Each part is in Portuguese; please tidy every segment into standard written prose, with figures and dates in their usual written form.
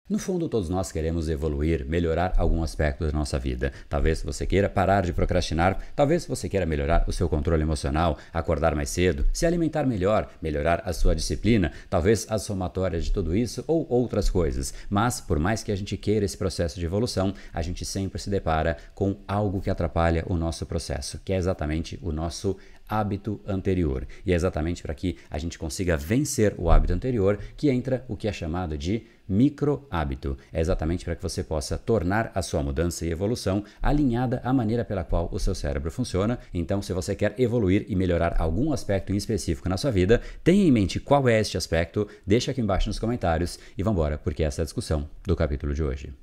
No fundo, todos nós queremos evoluir, melhorar algum aspecto da nossa vida. Talvez você queira parar de procrastinar, talvez você queira melhorar o seu controle emocional, acordar mais cedo, se alimentar melhor, melhorar a sua disciplina, talvez a somatória de tudo isso ou outras coisas. Mas, por mais que a gente queira esse processo de evolução, a gente sempre se depara com algo que atrapalha o nosso processo, que é exatamente o nosso hábito anterior. E é exatamente para que a gente consiga vencer o hábito anterior que entra o que é chamado de micro-hábito. É exatamente para que você possa tornar a sua mudança e evolução alinhada à maneira pela qual o seu cérebro funciona. Então, se você quer evoluir e melhorar algum aspecto em específico na sua vida, tenha em mente qual é este aspecto, deixa aqui embaixo nos comentários e vamos embora, porque essa é a discussão do capítulo de hoje.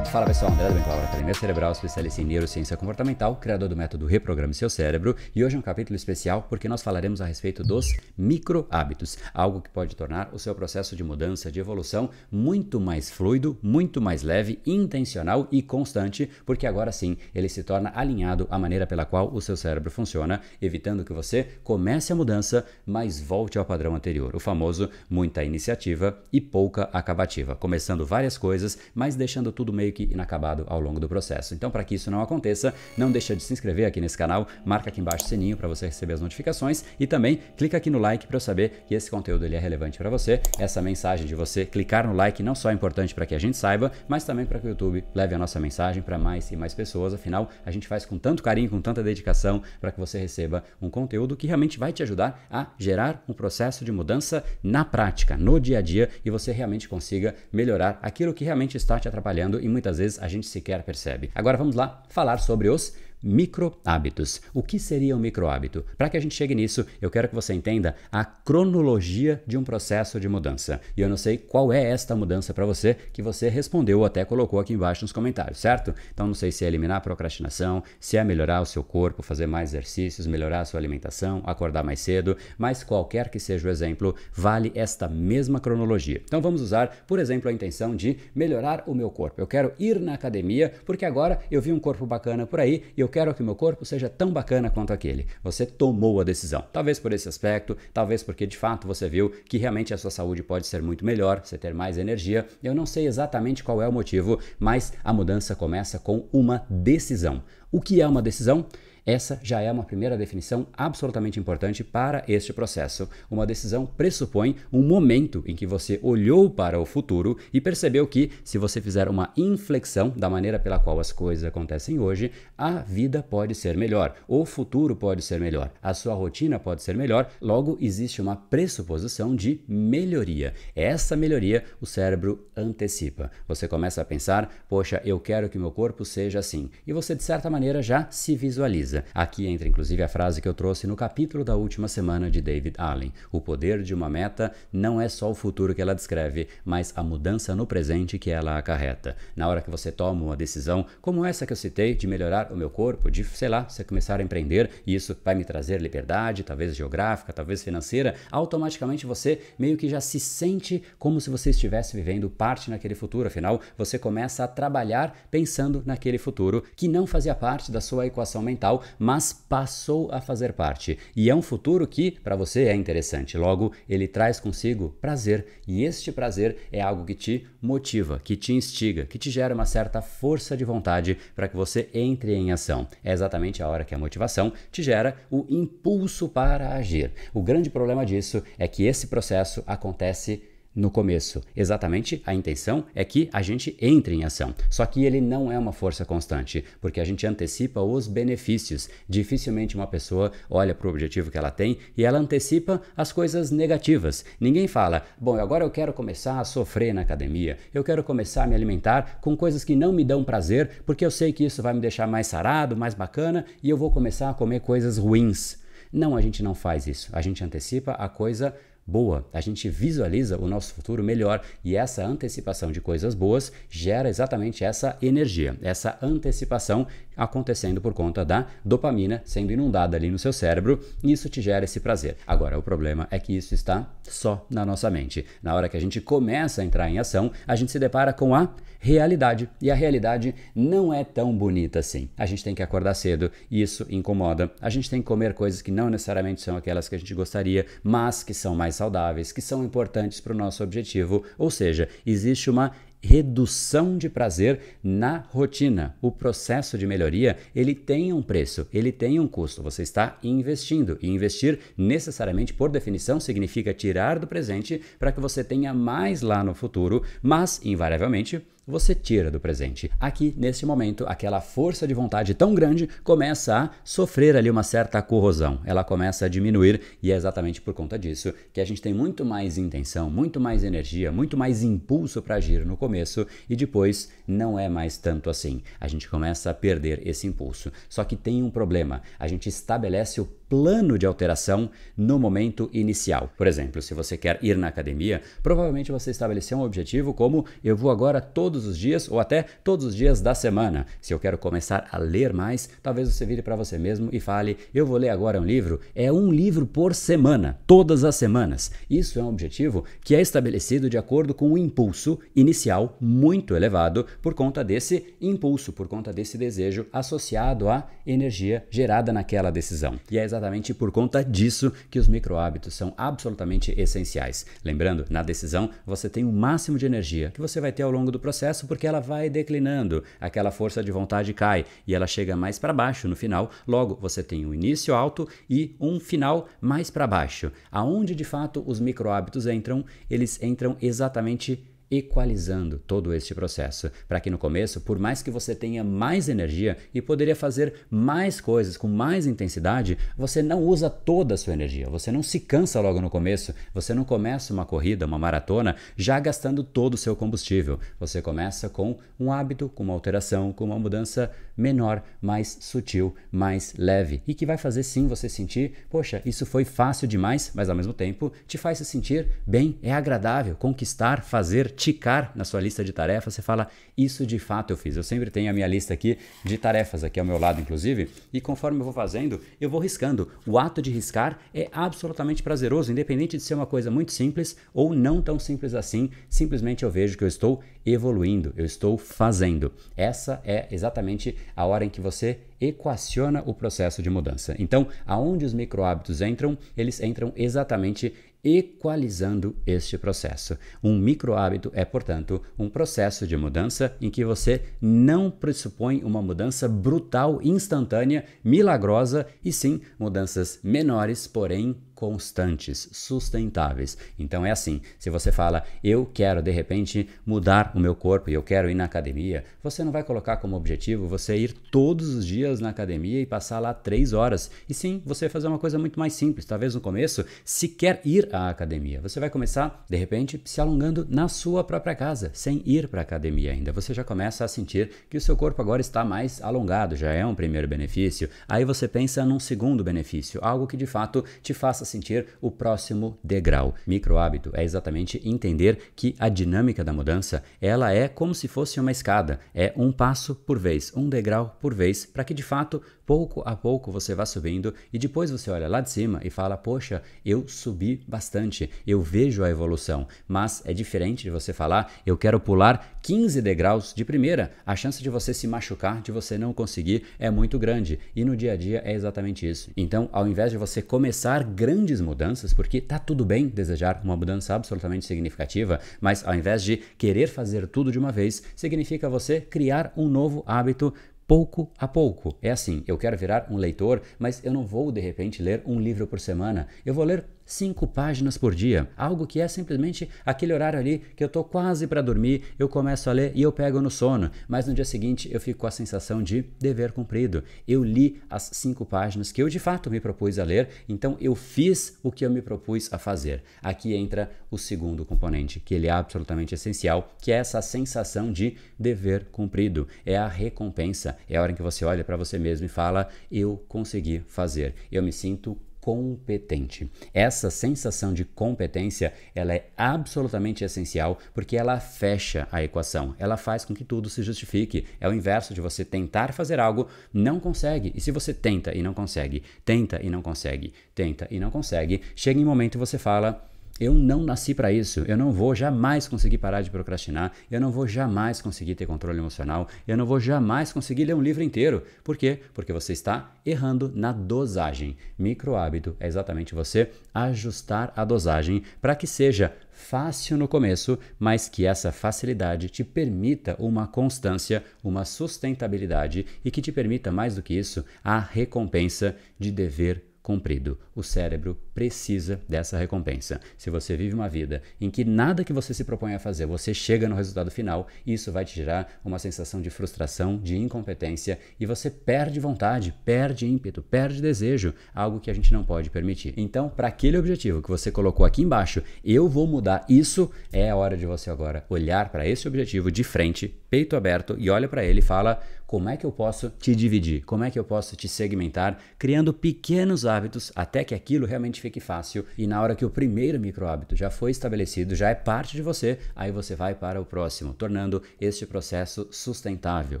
Fala pessoal, André do Bem Paula, academia cerebral, especialista em neurociência comportamental, criador do método Reprograme Seu Cérebro, e hoje é um capítulo especial porque nós falaremos a respeito dos micro-hábitos, algo que pode tornar o seu processo de mudança, de evolução, muito mais fluido, muito mais leve, intencional e constante, porque agora sim ele se torna alinhado à maneira pela qual o seu cérebro funciona, evitando que você comece a mudança, mas volte ao padrão anterior, o famoso muita iniciativa e pouca acabativa, começando várias coisas, mas deixando tudo meio que inacabado ao longo do processo. Então, para que isso não aconteça, não deixa de se inscrever aqui nesse canal, marca aqui embaixo o sininho para você receber as notificações e também clica aqui no like para eu saber que esse conteúdo ele é relevante para você. Essa mensagem de você clicar no like não só é importante para que a gente saiba, mas também para que o YouTube leve a nossa mensagem para mais e mais pessoas. Afinal, a gente faz com tanto carinho, com tanta dedicação para que você receba um conteúdo que realmente vai te ajudar a gerar um processo de mudança na prática, no dia a dia, e você realmente consiga melhorar aquilo que realmente está te atrapalhando e muitas vezes a gente sequer percebe. Agora vamos lá falar sobre os micro-hábitos. O que seria um micro-hábito? Para que a gente chegue nisso, eu quero que você entenda a cronologia de um processo de mudança. E eu não sei qual é esta mudança para você, que você respondeu ou até colocou aqui embaixo nos comentários, certo? Então não sei se é eliminar a procrastinação, se é melhorar o seu corpo, fazer mais exercícios, melhorar a sua alimentação, acordar mais cedo, mas qualquer que seja o exemplo, vale esta mesma cronologia. Então vamos usar, por exemplo, a intenção de melhorar o meu corpo. Eu quero ir na academia porque agora eu vi um corpo bacana por aí e eu quero que o meu corpo seja tão bacana quanto aquele. Você tomou a decisão. Talvez por esse aspecto, talvez porque de fato você viu que realmente a sua saúde pode ser muito melhor, você ter mais energia. Eu não sei exatamente qual é o motivo, mas a mudança começa com uma decisão. O que é uma decisão? Essa já é uma primeira definição absolutamente importante para este processo. Uma decisão pressupõe um momento em que você olhou para o futuro e percebeu que, se você fizer uma inflexão da maneira pela qual as coisas acontecem hoje, a vida pode ser melhor, o futuro pode ser melhor, a sua rotina pode ser melhor, logo existe uma pressuposição de melhoria. Essa melhoria o cérebro antecipa. Você começa a pensar, poxa, eu quero que meu corpo seja assim. E você, de certa maneira, já se visualiza. Aqui entra inclusive a frase que eu trouxe no capítulo da última semana de David Allen. O poder de uma meta não é só o futuro que ela descreve, mas a mudança no presente que ela acarreta. Na hora que você toma uma decisão, como essa que eu citei, de melhorar o meu corpo, de, sei lá, você começar a empreender, e isso vai me trazer liberdade, talvez geográfica, talvez financeira, automaticamente você meio que já se sente como se você estivesse vivendo parte naquele futuro. Afinal, você começa a trabalhar pensando naquele futuro que não fazia parte da sua equação mental, mas passou a fazer parte. E é um futuro que, para você, é interessante. Logo, ele traz consigo prazer. E este prazer é algo que te motiva, que te instiga, que te gera uma certa força de vontade para que você entre em ação. É exatamente a hora que a motivação te gera o impulso para agir. O grande problema disso é que esse processo acontece no começo. Exatamente, a intenção é que a gente entre em ação. Só que ele não é uma força constante, porque a gente antecipa os benefícios. Dificilmente uma pessoa olha para o objetivo que ela tem e ela antecipa as coisas negativas. Ninguém fala, bom, agora eu quero começar a sofrer na academia, eu quero começar a me alimentar com coisas que não me dão prazer, porque eu sei que isso vai me deixar mais sarado, mais bacana, e eu vou começar a comer coisas ruins. Não, a gente não faz isso. A gente antecipa a coisa boa, a gente visualiza o nosso futuro melhor e essa antecipação de coisas boas gera exatamente essa energia, essa antecipação acontecendo por conta da dopamina sendo inundada ali no seu cérebro e isso te gera esse prazer. Agora, o problema é que isso está só na nossa mente. Na hora que a gente começa a entrar em ação, a gente se depara com a realidade e a realidade não é tão bonita assim. A gente tem que acordar cedo e isso incomoda. A gente tem que comer coisas que não necessariamente são aquelas que a gente gostaria, mas que são mais saudáveis, que são importantes para o nosso objetivo. Ou seja, existe uma redução de prazer na rotina. O processo de melhoria, ele tem um preço, ele tem um custo. Você está investindo e investir necessariamente, por definição, significa tirar do presente para que você tenha mais lá no futuro, mas invariavelmente você tira do presente. Aqui, neste momento, aquela força de vontade tão grande começa a sofrer ali uma certa corrosão. Ela começa a diminuir e é exatamente por conta disso que a gente tem muito mais intenção, muito mais energia, muito mais impulso para agir no começo e depois não é mais tanto assim. A gente começa a perder esse impulso. Só que tem um problema. A gente estabelece o plano de alteração no momento inicial. Por exemplo, se você quer ir na academia, provavelmente você estabeleceu um objetivo como eu vou agora todos os dias ou até todos os dias da semana. Se eu quero começar a ler mais, talvez você vire para você mesmo e fale, eu vou ler agora um livro, é um livro por semana, todas as semanas. Isso é um objetivo que é estabelecido de acordo com um impulso inicial muito elevado por conta desse impulso, por conta desse desejo associado à energia gerada naquela decisão. E é exatamente por conta disso que os microhábitos são absolutamente essenciais. Lembrando, na decisão você tem o máximo de energia que você vai ter ao longo do processo porque ela vai declinando, aquela força de vontade cai e ela chega mais para baixo no final, logo você tem um início alto e um final mais para baixo. Aonde de fato os microhábitos entram, eles entram exatamente equalizando todo este processo, para que no começo, por mais que você tenha mais energia e poderia fazer mais coisas com mais intensidade, você não usa toda a sua energia, você não se cansa logo no começo, você não começa uma corrida, uma maratona, já gastando todo o seu combustível. Você começa com um hábito, com uma alteração, com uma mudança menor, mais sutil, mais leve e que vai fazer sim você sentir, poxa, isso foi fácil demais, mas ao mesmo tempo te faz se sentir bem, é agradável conquistar, fazer, ticar na sua lista de tarefas, você fala, isso de fato eu fiz. Eu sempre tenho a minha lista aqui de tarefas aqui ao meu lado, inclusive, e conforme eu vou fazendo, eu vou riscando. O ato de riscar é absolutamente prazeroso, independente de ser uma coisa muito simples ou não tão simples assim, simplesmente eu vejo que eu estou evoluindo, eu estou fazendo. Essa é exatamente a hora em que você equaciona o processo de mudança. Então, aonde os microhábitos entram, eles entram exatamente equalizando este processo. Um microhábito é, portanto, um processo de mudança em que você não pressupõe uma mudança brutal, instantânea, milagrosa, e sim mudanças menores, porém constantes, sustentáveis. Então é assim, se você fala, eu quero de repente mudar o meu corpo e eu quero ir na academia, você não vai colocar como objetivo você ir todos os dias na academia e passar lá 3 horas. E sim, você vai fazer uma coisa muito mais simples. Talvez no começo, se quer ir à academia, você vai começar, de repente, se alongando na sua própria casa, sem ir para a academia ainda. Você já começa a sentir que o seu corpo agora está mais alongado, já é um primeiro benefício. Aí você pensa num segundo benefício, algo que de fato te faça sentir o próximo degrau. Microhábito é exatamente entender que a dinâmica da mudança, ela é como se fosse uma escada, é um passo por vez, um degrau por vez, para que de fato, pouco a pouco você vá subindo e depois você olha lá de cima e fala, poxa, eu subi bastante, eu vejo a evolução, mas é diferente de você falar, eu quero pular 15 degraus de primeira, a chance de você se machucar, de você não conseguir é muito grande e no dia a dia é exatamente isso. Então, ao invés de você começar grandes mudanças, porque tá tudo bem desejar uma mudança absolutamente significativa, mas ao invés de querer fazer tudo de uma vez, significa você criar um novo hábito pouco a pouco. É assim, eu quero virar um leitor, mas eu não vou de repente ler um livro por semana, eu vou ler 5 páginas por dia, algo que é simplesmente aquele horário ali que eu tô quase para dormir, eu começo a ler e eu pego no sono, mas no dia seguinte eu fico com a sensação de dever cumprido. Eu li as 5 páginas que eu de fato me propus a ler, então eu fiz o que eu me propus a fazer. Aqui entra o segundo componente, que ele é absolutamente essencial, que é essa sensação de dever cumprido, é a recompensa, é a hora em que você olha para você mesmo e fala, eu consegui fazer, eu me sinto competente. Essa sensação de competência, ela é absolutamente essencial porque ela fecha a equação, ela faz com que tudo se justifique. É o inverso de você tentar fazer algo, não consegue. E se você tenta e não consegue, tenta e não consegue, tenta e não consegue, chega em um momento e você fala: eu não nasci para isso, eu não vou jamais conseguir parar de procrastinar, eu não vou jamais conseguir ter controle emocional, eu não vou jamais conseguir ler um livro inteiro. Por quê? Porque você está errando na dosagem. Microhábito é exatamente você ajustar a dosagem para que seja fácil no começo, mas que essa facilidade te permita uma constância, uma sustentabilidade e que te permita, mais do que isso, a recompensa de dever cumprido. O cérebro precisa dessa recompensa. Se você vive uma vida em que nada que você se propõe a fazer, você chega no resultado final, isso vai te gerar uma sensação de frustração, de incompetência e você perde vontade, perde ímpeto, perde desejo, algo que a gente não pode permitir. Então, para aquele objetivo que você colocou aqui embaixo, eu vou mudar isso, é a hora de você agora olhar para esse objetivo de frente, peito aberto e olha para ele e fala: como é que eu posso te dividir? Como é que eu posso te segmentar, criando pequenos hábitos até que aquilo realmente fique fácil e na hora que o primeiro microhábito já foi estabelecido, já é parte de você, aí você vai para o próximo, tornando este processo sustentável,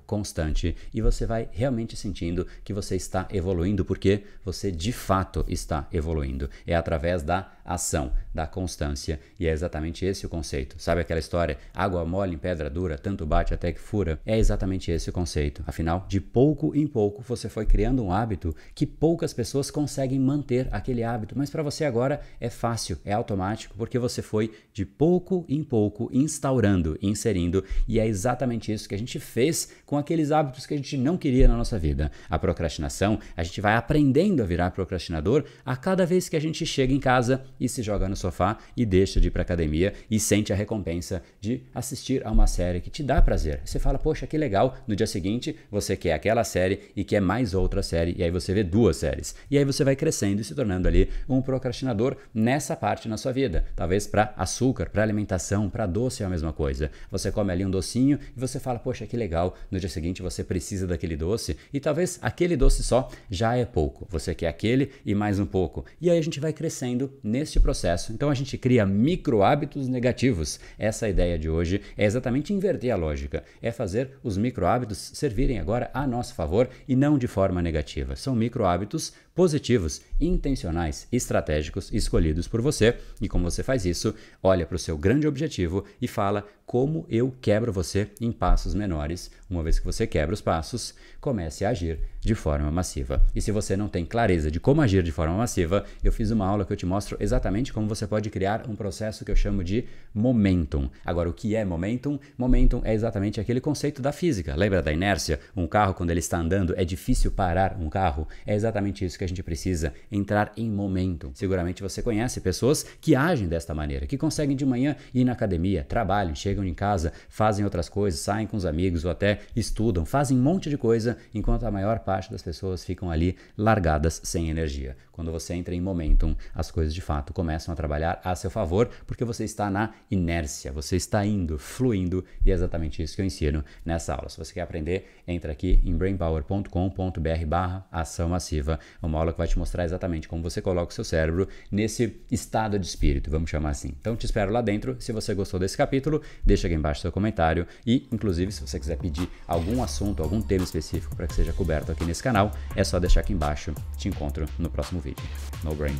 constante e você vai realmente sentindo que você está evoluindo porque você de fato está evoluindo. É através da ação, da constância e é exatamente esse o conceito. Sabe aquela história? Água mole em pedra dura, tanto bate até que fura? É exatamente esse o conceito. Afinal, de pouco em pouco você foi criando um hábito que poucas pessoas conseguem manter aquele hábito, mas para você agora é fácil, é automático, porque você foi de pouco em pouco instaurando, inserindo, e é exatamente isso que a gente fez com aqueles hábitos que a gente não queria na nossa vida. A procrastinação, a gente vai aprendendo a virar procrastinador a cada vez que a gente chega em casa e se joga no sofá e deixa de ir para academia e sente a recompensa de assistir a uma série que te dá prazer. Você fala: poxa, que legal. No dia seguinte, você quer aquela série e quer mais outra série, e aí você vê 2 séries. E aí você vai crescendo e se tornando ali um procrastinador nessa parte na sua vida. Talvez para açúcar, para alimentação, para doce é a mesma coisa. Você come ali um docinho e você fala: poxa, que legal. No dia seguinte você precisa daquele doce e talvez aquele doce só já é pouco. Você quer aquele e mais um pouco. E aí a gente vai crescendo neste processo. Então a gente cria micro hábitos negativos. Essa ideia de hoje é exatamente inverter a lógica. É fazer os micro hábitos servirem agora a nosso favor e não de forma negativa. São micro hábitos positivos, intencionais, estratégicos, escolhidos por você. E como você faz isso, olha para o seu grande objetivo e fala: como eu quebro você em passos menores. Uma vez que você quebra os passos, comece a agir de forma massiva. E se você não tem clareza de como agir de forma massiva, eu fiz uma aula que eu te mostro exatamente como você pode criar um processo que eu chamo de momentum. Agora, o que é momentum? Momentum é exatamente aquele conceito da física. Lembra da inércia? Um carro, quando ele está andando, é difícil parar um carro? É exatamente isso que a gente precisa, entrar em momentum. Seguramente você conhece pessoas que agem desta maneira, que conseguem de manhã ir na academia, trabalham, chegam em casa, fazem outras coisas, saem com os amigos ou até estudam, fazem um monte de coisa, enquanto a maior parte das pessoas ficam ali largadas sem energia. Quando você entra em momentum, as coisas de fato começam a trabalhar a seu favor, porque você está na inércia, você está indo, fluindo, e é exatamente isso que eu ensino nessa aula. Se você quer aprender, entra aqui em brainpower.com.br/ação massiva, uma aula que vai te mostrar exatamente como você coloca o seu cérebro nesse estado de espírito, vamos chamar assim. Então te espero lá dentro. Se você gostou desse capítulo, deixa aqui embaixo seu comentário e, inclusive, se você quiser pedir algum assunto, algum tema específico para que seja coberto aqui nesse canal, é só deixar aqui embaixo. Te encontro no próximo vídeo. No brain,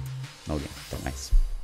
no game. Até mais.